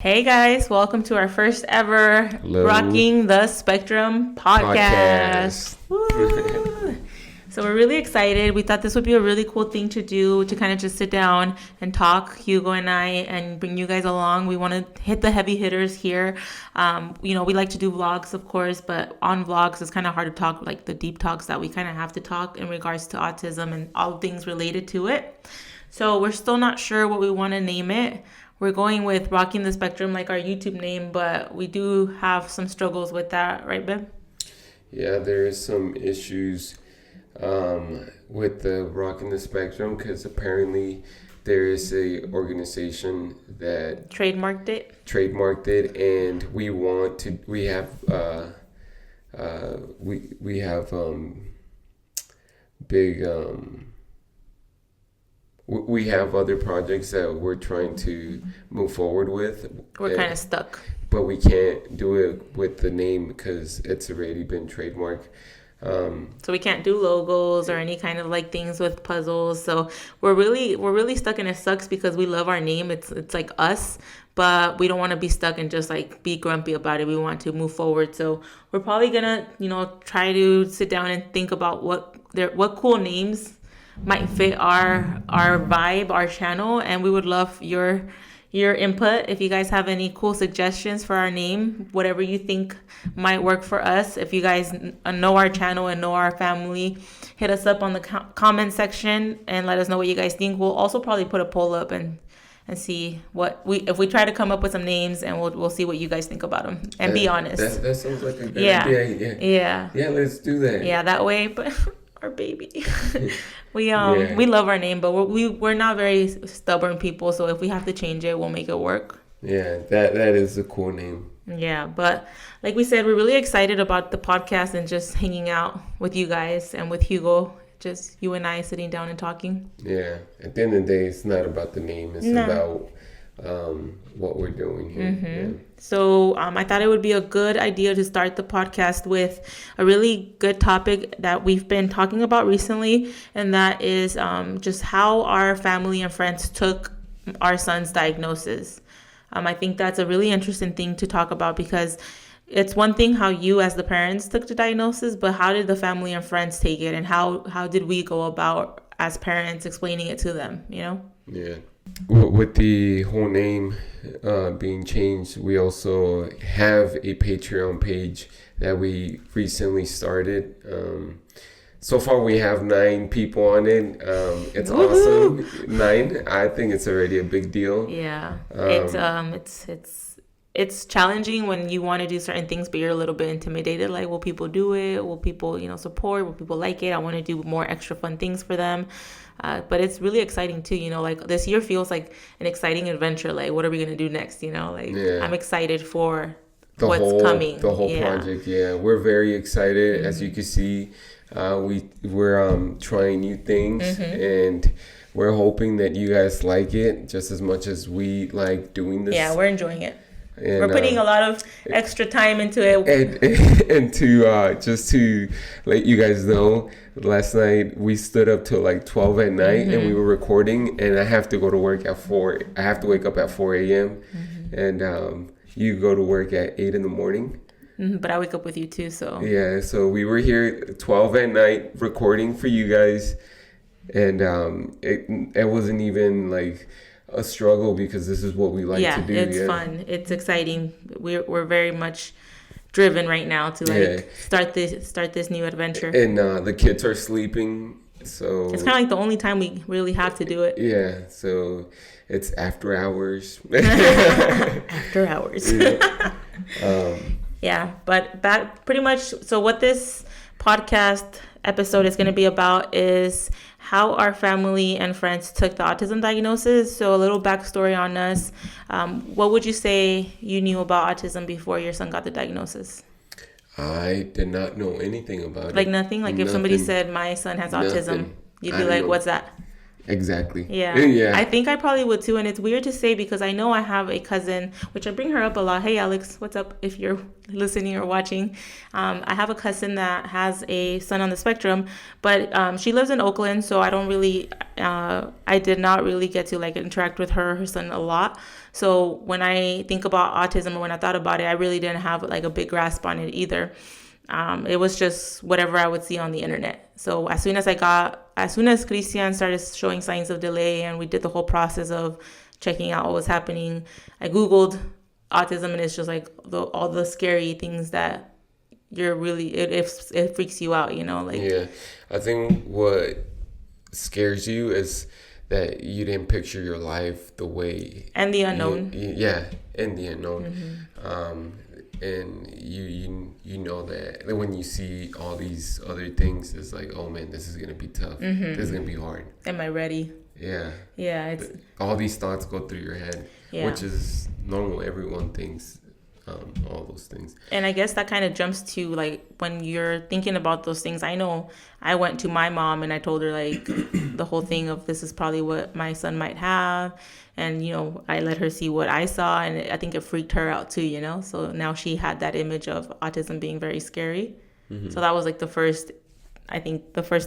Hey guys, welcome to our first ever Hello. Rocking the Spectrum podcast. Woo! So we're really excited. We thought this would be a really cool thing to do, to kind of just sit down and talk, Hugo and I, and bring you guys along. We want to hit the heavy hitters here. We like to do vlogs, of course, but on vlogs, it's kind of hard to talk like the deep talks that we kind of have to talk in regards to autism and all things related to it. So we're still not sure what we want to name it. We're going with Rocking the Spectrum, like our YouTube name, but we do have some struggles with that, right, babe? Yeah, there is some issues with the Rocking the Spectrum because apparently there is a organization that Trademarked it, and we have big we have other projects that we're trying to move forward with. We're kind of stuck. But we can't do it with the name because it's already been trademarked. So we can't do logos or any kind of like things with puzzles. So we're really stuck, and it sucks because we love our name. It's like us, but we don't want to be stuck and just like be grumpy about it. We want to move forward. So we're probably gonna, try to sit down and think about what cool names might fit our vibe, our channel, and we would love your input. If you guys have any cool suggestions for our name, whatever you think might work for us. If you guys know our channel and know our family, hit us up on the comment section and let us know what you guys think. We'll also probably put a poll up and see if we try to come up with some names, and we'll see what you guys think about them and be honest. That sounds like a good idea. Yeah, let's do that. Yeah, that way. But our baby. We love our name, but we're not very stubborn people, so if we have to change it, we'll make it work. Yeah, that is a cool name. Yeah, but like we said, we're really excited about the podcast and just hanging out with you guys and with Hugo, just you and I sitting down and talking. Yeah, at the end of the day, it's not about the name, it's about what we're doing here. Mm-hmm. Yeah. So I thought it would be a good idea to start the podcast with a really good topic that we've been talking about recently, and that is just how our family and friends took our son's diagnosis. I think that's a really interesting thing to talk about, because it's one thing how you as the parents took the diagnosis, but how did the family and friends take it, and how did we go about as parents explaining it to them, Yeah. With the whole name being changed, we also have a Patreon page that we recently started. So far, we have 9 people on it. It's Woo-hoo! awesome. 9. I think it's already a big deal. Yeah, it's challenging when you want to do certain things, but you're a little bit intimidated. Like, will people do it? Will people, support? Will people like it? I want to do more extra fun things for them. But it's really exciting too, like this year feels like an exciting adventure. Like, what are we going to do next? I'm excited for what's coming. The whole project. Yeah, we're very excited. As you can see, we're trying new things, and we're hoping that you guys like it just as much as we like doing this. Yeah, we're enjoying it. And, we're putting a lot of extra time into it. And to just to let you guys know, last night we stood up till like 12 at night, and we were recording, and I have to go to work at 4. I have to wake up at 4 a.m. And you go to work at 8 in the morning. But I wake up with you too, so. Yeah, so we were here 12 at night recording for you guys, and it wasn't even like a struggle, because this is what we like to do. It's fun. It's exciting. We're very much driven right now to start this new adventure. And the kids are sleeping, so it's kind of like the only time we really have to do it. Yeah, so it's after hours. After hours. Yeah, but that pretty much. So what this podcast episode is going to be about is how our family and friends took the autism diagnosis. So a little backstory on us. What would you say you knew about autism before your son got the diagnosis? I did not know anything about it. Like nothing? Like if somebody said, my son has autism, you'd be like, what's that? Exactly. Yeah. I think I probably would too. And it's weird to say, because I know I have a cousin, which I bring her up a lot. Hey, Alex, what's up if you're listening or watching? I have a cousin that has a son on the spectrum, but she lives in Oakland, so I don't really, I did not really get to like interact with her son a lot. So when I think about autism, or when I thought about it, I really didn't have like a big grasp on it either. It was just whatever I would see on the internet. So as soon as Christian started showing signs of delay, and we did the whole process of checking out what was happening, I Googled autism, and it's just like all the scary things that you're really, it freaks you out, like. Yeah, I think what scares you is that you didn't picture your life the way, and the unknown. And the unknown. And you know that when you see all these other things, it's like, oh man, this is gonna be tough. This is gonna be hard. Am I ready? Yeah. It's all these thoughts go through your head, which is normal. Everyone thinks all those things. And I guess that kind of jumps to like when you're thinking about those things. I know I went to my mom and I told her like the whole thing of this is probably what my son might have. And, I let her see what I saw, and I think it freaked her out too, So now she had that image of autism being very scary. So that was like the first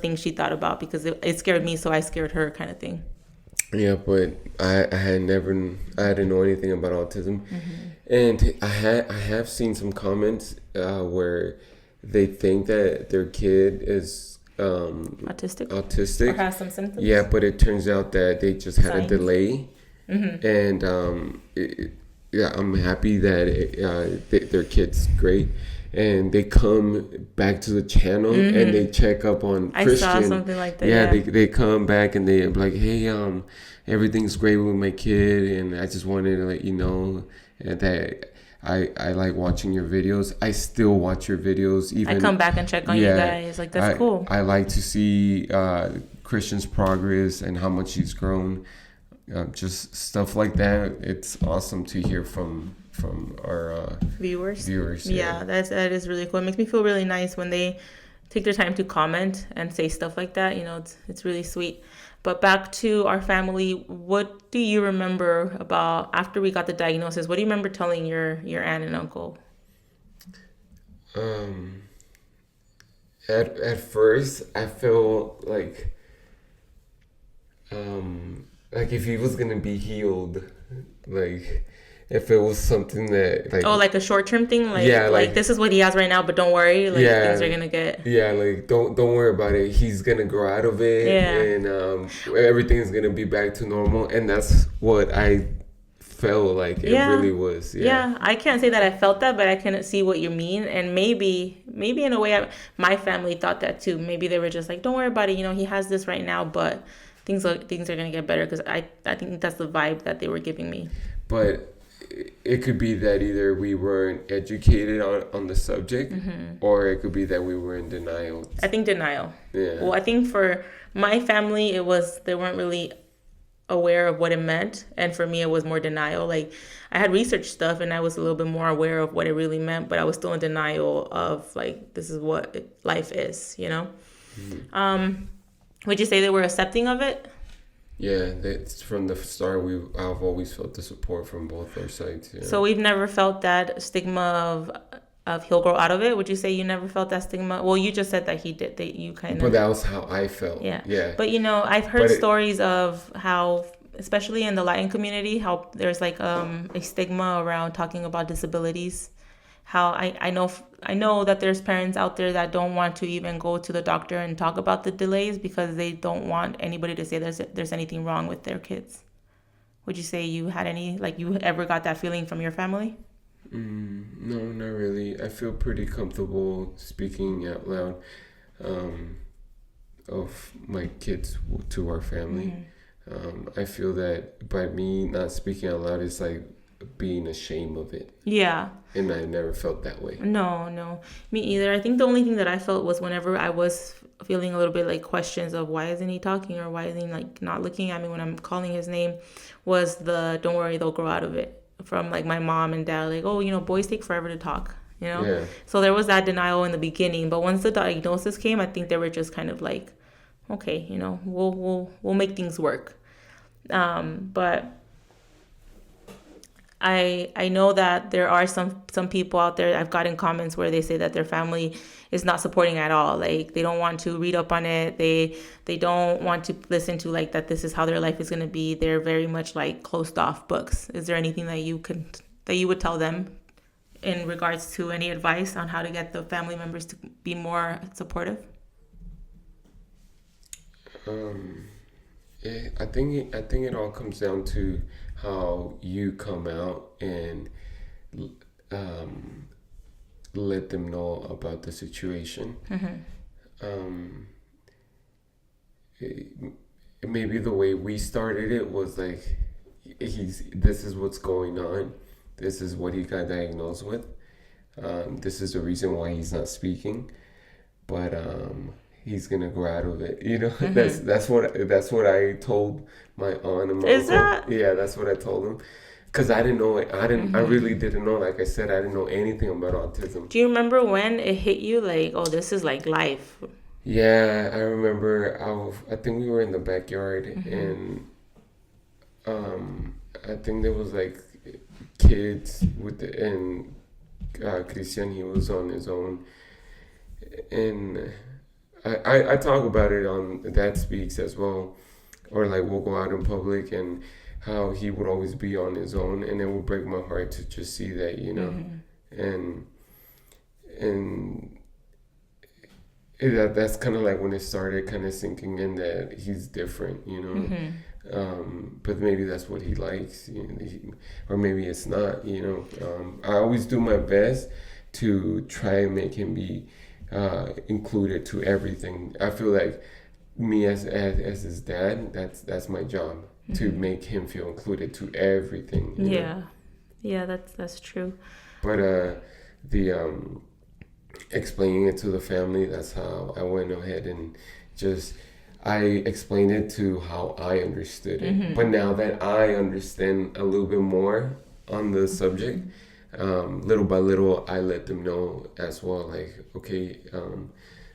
thing she thought about, because it scared me, so I scared her kind of thing. Yeah, but I didn't know anything about autism. And I have seen some comments where they think that their kid is autistic or has some symptoms. Yeah, but it turns out that they just had a delay. And I'm happy that their kid's great, and they come back to the channel and they check up on Christian. I saw something like that. Yeah, they come back and they're like, hey, everything's great with my kid, and I just wanted to let you know that I like watching your videos. I still watch your videos. Even I come back and check on you guys. Like, that's cool. I like to see Christian's progress and how much he's grown. Just stuff like that. It's awesome to hear from our viewers. Yeah, that is really cool. It makes me feel really nice when they take their time to comment and say stuff like that. It's really sweet. But back to our family, what do you remember about after we got the diagnosis? What do you remember telling your aunt and uncle? At first, I felt like if he was gonna be healed, like if it was something that like a short-term thing, like this is what he has right now, but don't worry, things are gonna get don't worry about it, he's gonna grow out of it, and everything's gonna be back to normal. And that's what I felt like it really was. I can't say that I felt that, but I can see what you mean. And maybe in a way my family thought that too. Maybe they were just like, don't worry about it, he has this right now, but things are gonna get better, because I think that's the vibe that they were giving me. But it could be that either we weren't educated on the subject, or it could be that we were in denial. I think denial. Yeah. Well, I think for my family, they weren't really aware of what it meant, and for me it was more denial. Like, I had researched stuff and I was a little bit more aware of what it really meant, but I was still in denial of like, this is what life is, Would you say they were accepting of it? Yeah, that's from the start. I've always felt the support from both our sides. Yeah. So we've never felt that stigma of he'll grow out of it. Would you say you never felt that stigma? Well, you just said that he did. That you kind of. But that was how I felt. Yeah. Yeah. But I've heard stories of how, especially in the Latin community, how there's like a stigma around talking about disabilities. How I know that there's parents out there that don't want to even go to the doctor and talk about the delays because they don't want anybody to say there's anything wrong with their kids. Would you say you had you ever got that feeling from your family? No, not really. I feel pretty comfortable speaking out loud of my kids to our family. I feel that by me not speaking out loud, it's like being ashamed of it. Yeah. And I never felt that way. No, me either. I think the only thing that I felt was whenever I was feeling a little bit like questions of why isn't he talking, or why isn't he like not looking at me when I'm calling his name, was the don't worry, they'll grow out of it, from like my mom and dad, like, oh, boys take forever to talk, Yeah. So there was that denial in the beginning, but once the diagnosis came, I think they were just kind of like, okay, we'll make things work. But I know that there are some people out there. I've gotten comments where they say that their family is not supporting at all. Like they don't want to read up on it. They don't want to listen to like that this is how their life is going to be. They're very much like closed off books. Is there anything that you would tell them in regards to any advice on how to get the family members to be more supportive? I think it all comes down to how you come out and um, let them know about the situation. Um, it- Maybe the way we started it was like, this is what's going on. This is what he got diagnosed with. This is the reason why he's not speaking. But he's gonna grow out of it. That's what I told my aunt and my Is uncle. that? Yeah, that's what I told him. Cause I didn't know it. I really didn't know. Like I said, I didn't know anything about autism. Do you remember when it hit you? Like, oh, this is like life. Yeah, I remember. I think we were in the backyard, and I think there was like kids and Christian. He was on his own, and I talk about it on That Speaks as well, or like we'll go out in public and how he would always be on his own, and it would break my heart to just see that, and that's kind of like when it started kind of sinking in that he's different, but maybe that's what he likes, or maybe it's not, I always do my best to try and make him be included to everything. I feel like me as his dad, that's my job, to make him feel included to everything. Yeah, that's true. But the explaining it to the family, that's how I went ahead and just I explained it to how I understood it. But now that I understand a little bit more on the subject, little by little, I let them know as well, like, okay,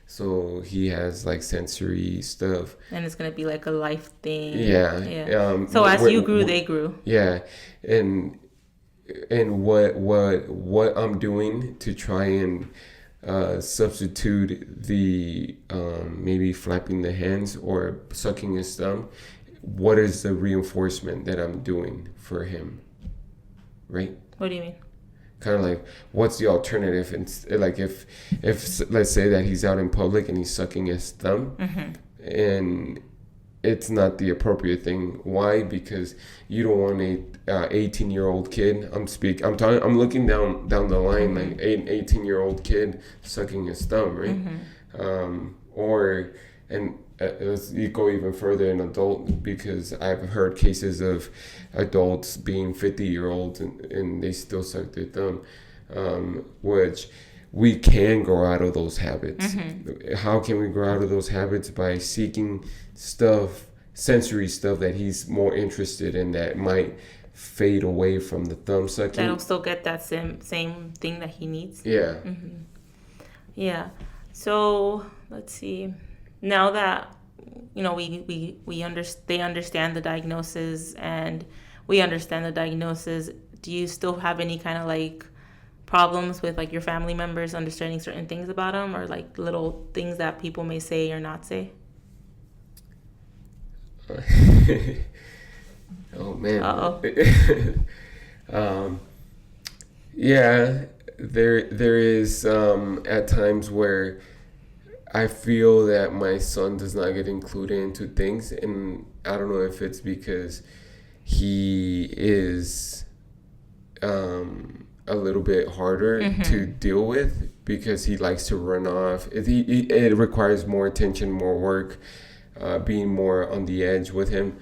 so he has like sensory stuff, And it's gonna be like a life thing. Yeah. So as you grew, they grew. Yeah, and what I'm doing to try and substitute the maybe flapping the hands or sucking his thumb. What is the reinforcement that I'm doing for him, right? What do you mean? Kind of like, what's the alternative? And like if let's say that he's out in public and he's sucking his thumb, and it's not the appropriate thing. Why? Because you don't want a 18-year-old kid. I'm looking down the line, like an 18-year-old kid sucking his thumb, right? You go even further, an adult, because I've heard cases of adults being 50-year-olds and they still suck their thumb, which we can grow out of those habits. How can we grow out of those habits? By seeking sensory stuff that he's more interested in, that might fade away from the thumb sucking. That'll still get that same thing that he needs. Yeah. Yeah. So let's see. Now that they understand the diagnosis and we understand the diagnosis, do you still have any kind of like problems with like your family members understanding certain things about them, or like little things that people may say or not say? Oh man. Uh-oh. Yeah, there is at times where I feel that my son does not get included into things, and I don't know if it's because he is a little bit harder to deal with, because he likes to run off. It requires more attention, more work, being more on the edge with him,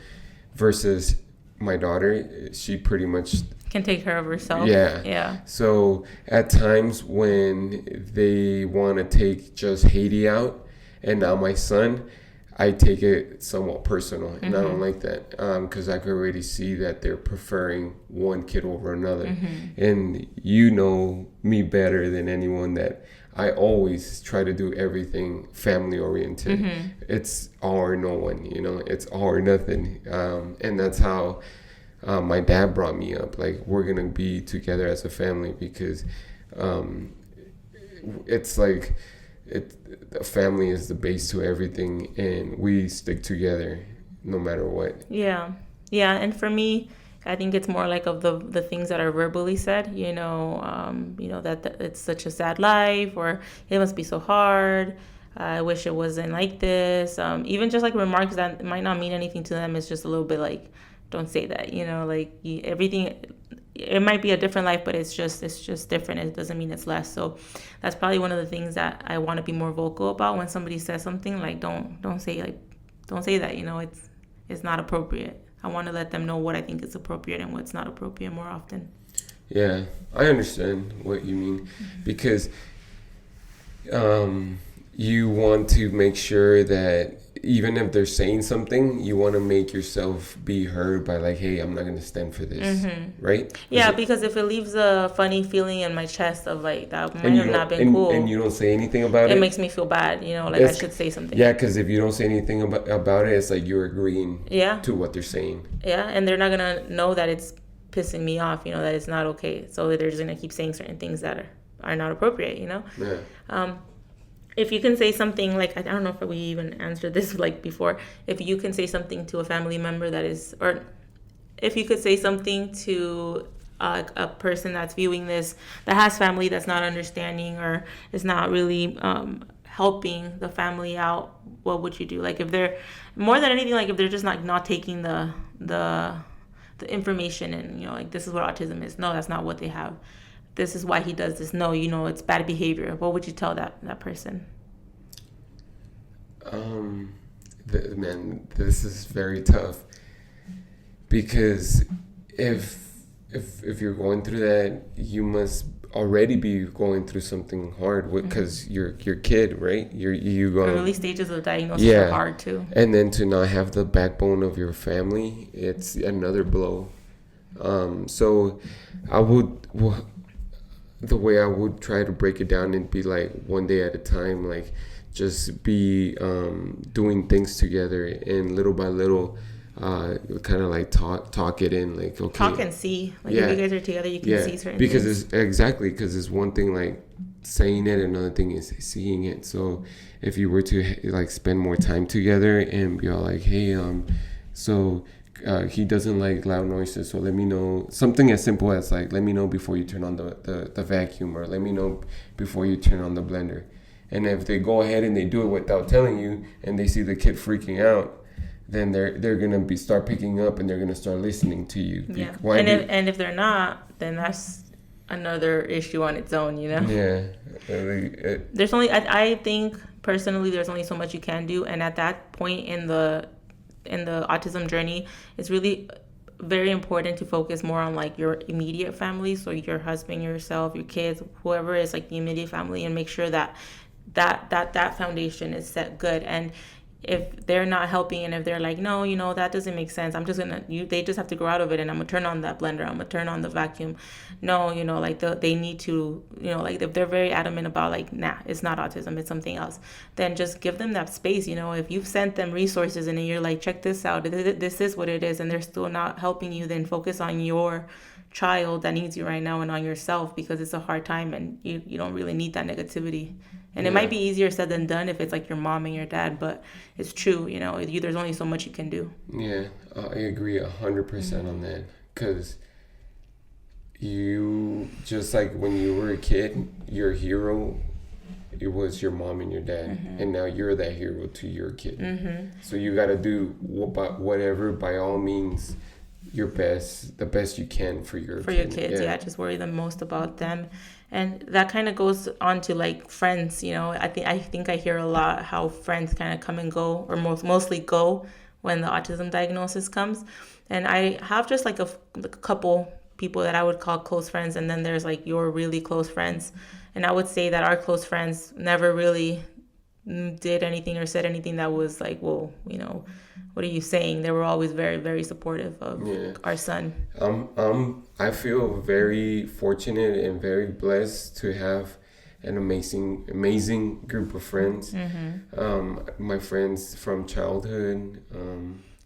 versus my daughter. She pretty much Can take care of herself. Yeah. So at times when they want to take just Haiti out, and now my son, I take it somewhat personal, and I don't like that, because I can already see that they're preferring one kid over another. And you know me better than anyone that I always try to do everything family oriented. It's all or no one, it's all or nothing, and that's how my dad brought me up. Like, we're gonna be together as a family because it's like a family is the base to everything, and we stick together no matter what. Yeah. Yeah. And for me, I think it's more like of the things that are verbally said, that it's such a sad life, or it must be so hard. I wish it wasn't like this. Even just like remarks that might not mean anything to them. It's just a little bit like, don't say that, everything, it might be a different life, but it's just different. It doesn't mean it's less. So that's probably one of the things that I want to be more vocal about when somebody says something like, don't say that, it's not appropriate. I want to let them know what I think is appropriate and what's not appropriate more often. Yeah, I understand what you mean, because you want to make sure that even if they're saying something, you want to make yourself be heard by like, hey, I'm not going to stand for this, right? Yeah, because if it leaves a funny feeling in my chest of like, that might have not been cool. And you don't say anything about it. It makes me feel bad, I should say something. Yeah, because if you don't say anything about it, it's like you're agreeing to what they're saying. Yeah, and they're not going to know that it's pissing me off, that it's not okay. So they're just going to keep saying certain things that are not appropriate, Yeah. If you can say something like, I don't know if we even answered this like before, if you can say something to a family member or if you could say something to a person that's viewing this, that has family that's not understanding or is not really helping the family out, what would you do? Like, if they're, more than anything, like if they're just not taking the information and, like, this is what autism is. No, that's not what they have. This is why he does this. No, it's bad behavior. What would you tell that person? Man, this is very tough, because if you're going through that, you must already be going through something hard because you're kid, right? The early stages of diagnosis are hard too. And then to not have the backbone of your family, it's another blow. So I would. The way I would try to break it down and be like one day at a time, like just be doing things together, and little by little kind of like talk it in, like, okay, talk and see, like, if you guys are together, you can see certain because things. because it's one thing like saying it, another thing is seeing it. So if you were to like spend more time together and be all like, hey, he doesn't like loud noises, so let me know. Something as simple as like, let me know before you turn on the vacuum, or let me know before you turn on the blender. And if they go ahead and they do it without telling you, and they see the kid freaking out, then they're gonna start picking up, and they're gonna start listening to you. Yeah. And if they're not, then that's another issue on its own, Yeah. There's only, I think personally, there's only so much you can do, and at that point in the autism journey, it's really very important to focus more on like your immediate family, so your husband, yourself, your kids, whoever is like the immediate family, and make sure that foundation is set good. And if they're not helping, and if they're like, no, that doesn't make sense, I'm just gonna, they just have to grow out of it, and I'm gonna turn on that blender, I'm gonna turn on the vacuum. No, like they need to, like if they're very adamant about like, nah, it's not autism, it's something else, then just give them that space. If you've sent them resources and you're like, check this out, this is what it is, and they're still not helping you, then focus on your child that needs you right now, and on yourself, because it's a hard time, and you don't really need that negativity. And it might be easier said than done if it's like your mom and your dad, but it's true, there's only so much you can do. Yeah, I agree 100% on that, because you, just like when you were a kid, your hero, it was your mom and your dad, and now you're that hero to your kid. So you got to do whatever, by all means, the best you can for your kids. Yeah, just worry the most about them. And that kind of goes on to like friends. I think I hear a lot how friends kind of come and go, or mostly go when the autism diagnosis comes. And I have just like a couple people that I would call close friends, and then there's like your really close friends. And I would say that our close friends never really did anything or said anything that was like, well, what are you saying? They were always very, very supportive of our son. I feel very fortunate and very blessed to have an amazing group of friends. My friends from childhood,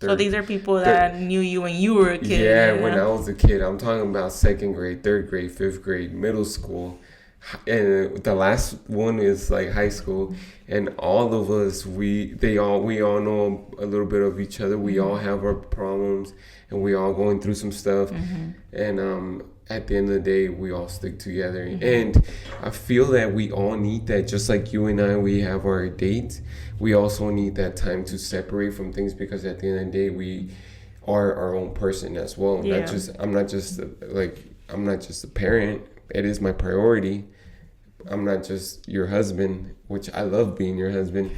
So these are people that knew you when you were a kid. Yeah, when I was a kid. I'm talking about second grade, third grade, fifth grade, middle school. And the last one is like high school. And all of us, we all know a little bit of each other. We all have our problems and we all going through some stuff. And at the end of the day, we all stick together. And I feel that we all need that. Just like you and I, we have our dates. We also need that time to separate from things, because at the end of the day, we are our own person as well. Yeah. I'm not just a parent. It is my priority. I'm not just your husband, which I love being your husband,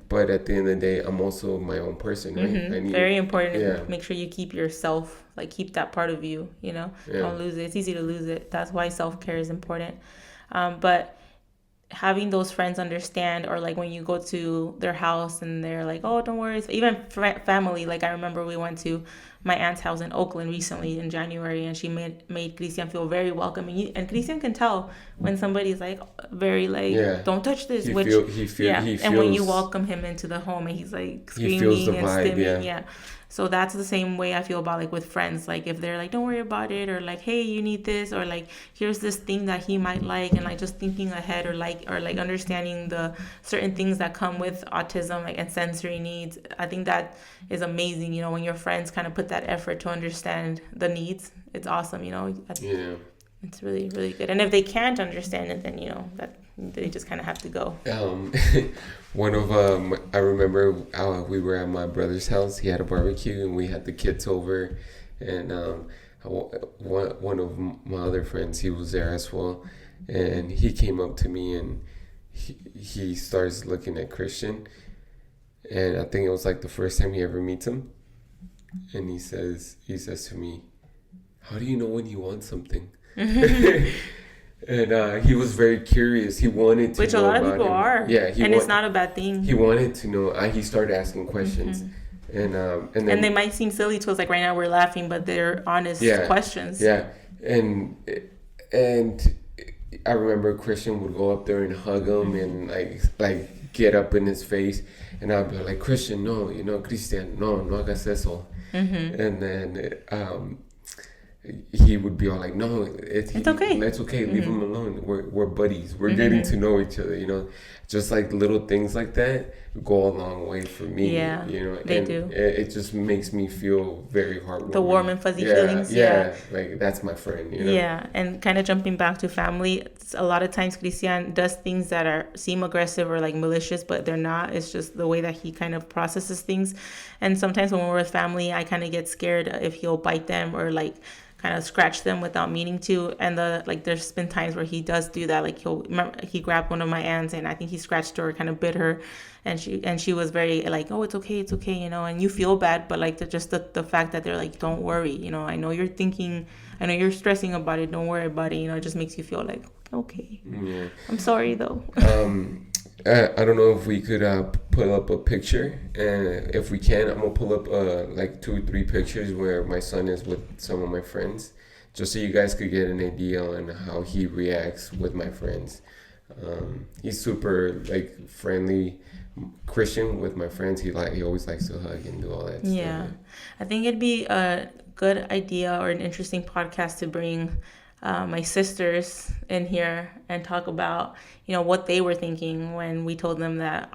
but at the end of the day, I'm also my own person, right? Very important to make sure you keep yourself, like keep that part of you, don't lose it. It's easy to lose it. That's why self-care is important. But having those friends understand, or like when you go to their house and they're like, oh, don't worry. Even family, like I remember we went to my aunt's house in Oakland recently in January, and she made Christian feel very welcome. And Christian can tell when somebody's like very like, don't touch this. He feels, and when you welcome him into the home and he's like screaming and stimming, So that's the same way I feel about like with friends. Like if they're like, don't worry about it, or like, hey, you need this, or like here's this thing that he might like, and like just thinking ahead, or like understanding the certain things that come with autism, like and sensory needs. I think that is amazing. When your friends kind of put that effort to understand the needs, it's awesome. It's really, really good. And if they can't understand it, then that they just kind of have to go. I remember we were at my brother's house. He had a barbecue and we had the kids over, and one of my other friends, he was there as well, and he came up to me and he starts looking at Christian, and I think it was like the first time he ever meets him, and he says to me, how do you know when you want something? And he was very curious. He wanted to know. Which a lot of people are. Yeah, and it's not a bad thing. He wanted to know. He started asking questions, and then they might seem silly to us. Like right now, we're laughing, but they're honest questions. Yeah, and I remember Christian would go up there and hug him and like get up in his face, and I'd be like, Christian, no, Christian, no hagas eso, and then he would be all like, no, it's okay. It's okay. Leave him alone. We're buddies. We're getting to know each other. Just like little things like that go a long way for me. Yeah, they do. It just makes me feel very heartwarming. The warm and fuzzy feelings. Yeah, like that's my friend. Yeah, and kind of jumping back to family, a lot of times Christian does things that seem aggressive or like malicious, but they're not. It's just the way that he kind of processes things. And sometimes when we're with family, I kind of get scared if he'll bite them or like kind of scratch them without meaning to, and there's been times where he does do that. Like he grabbed one of my aunts and I think he scratched her, kind of bit her, and she was very like, oh, it's okay, and you feel bad, but like the fact that they're like, don't worry, I know you're thinking, I know you're stressing about it, don't worry about it, it just makes you feel like, okay, I'm sorry though. I don't know if we could pull up a picture, and if we can, I'm gonna pull up like 2 or 3 pictures where my son is with some of my friends, just so you guys could get an idea on how he reacts with my friends. He's super like friendly, Christian with my friends. He always likes to hug and do all that stuff. I think it'd be a good idea or an interesting podcast to bring my sisters in here and talk about what they were thinking when we told them that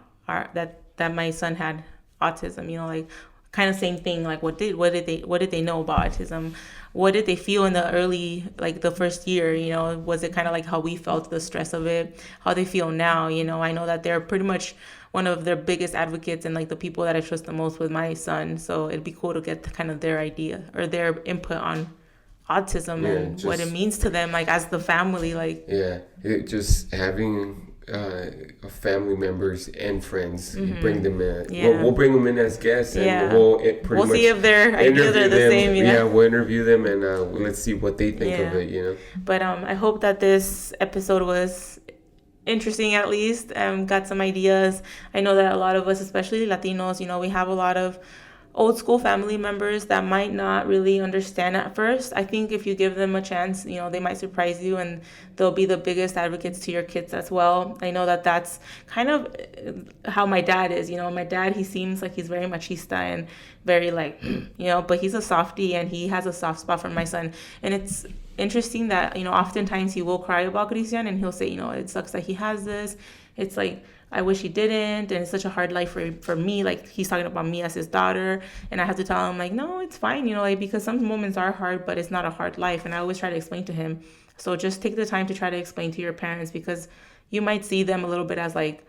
my son had autism. Like kind of same thing. Like what did they know about autism? What did they feel in the early, like the first year? Was it kind of like how we felt, the stress of it? How they feel now? I know that they're pretty much one of their biggest advocates and like the people that I trust the most with my son. So it'd be cool to get kind of their idea or their input on autism and what it means to them, like as the family, like just having family members and friends, bring them in. We'll bring them in as guests, and we'll see if their ideas are the same. We'll interview them and let's see what they think of it. But I hope that this episode was interesting, at least got some ideas. I know that a lot of us, especially Latinos, we have a lot of old school family members that might not really understand at first. I think if you give them a chance, they might surprise you, and they'll be the biggest advocates to your kids as well. I know that that's kind of how my dad is. My dad, he seems like he's very machista and very like, but he's a softie, and he has a soft spot for my son. And it's interesting that, oftentimes he will cry about Christian, and he'll say, it sucks that he has this. It's like, I wish he didn't, and it's such a hard life for me. Like, he's talking about me as his daughter, and I have to tell him, like, no, it's fine, because some moments are hard, but it's not a hard life. And I always try to explain to him. So just take the time to try to explain to your parents, because you might see them a little bit as, like,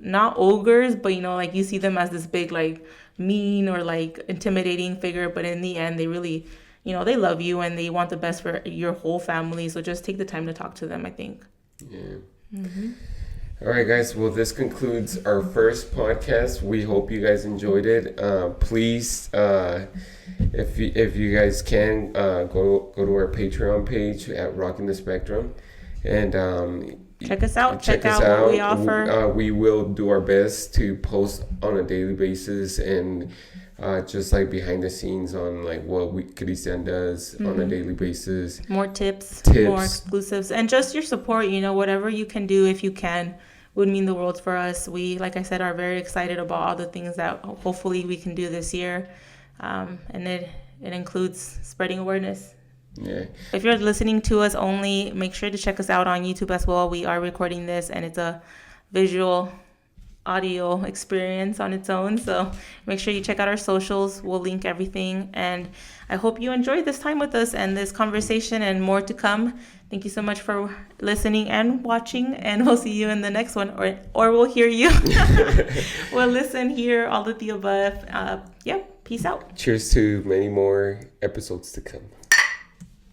not ogres, but, like, you see them as this big, like, mean or, like, intimidating figure. But in the end, they really, they love you, and they want the best for your whole family. So just take the time to talk to them, I think. Yeah. Mm-hmm. All right, guys. Well, this concludes our first podcast. We hope you guys enjoyed it. Please, if you guys can, go to our Patreon page at Rocking the Spectrum, and check us out. Check out what we offer. We will do our best to post on a daily basis, and just like behind the scenes on like what Christian does on a daily basis. More tips, more exclusives, and just your support. Whatever you can do, if you can, would mean the world for us. We, like I said, are very excited about all the things that hopefully we can do this year, and it includes spreading awareness. Yeah. If you're listening to us only, make sure to check us out on YouTube as well. We are recording this, and it's a visual audio experience on its own, so make sure you check out our socials. We'll link everything, and I hope you enjoyed this time with us and this conversation, and more to come. Thank you so much for listening and watching, and we'll see you in the next one, or we'll hear you. We'll listen, hear, all of the above. Peace out. Cheers to many more episodes to come.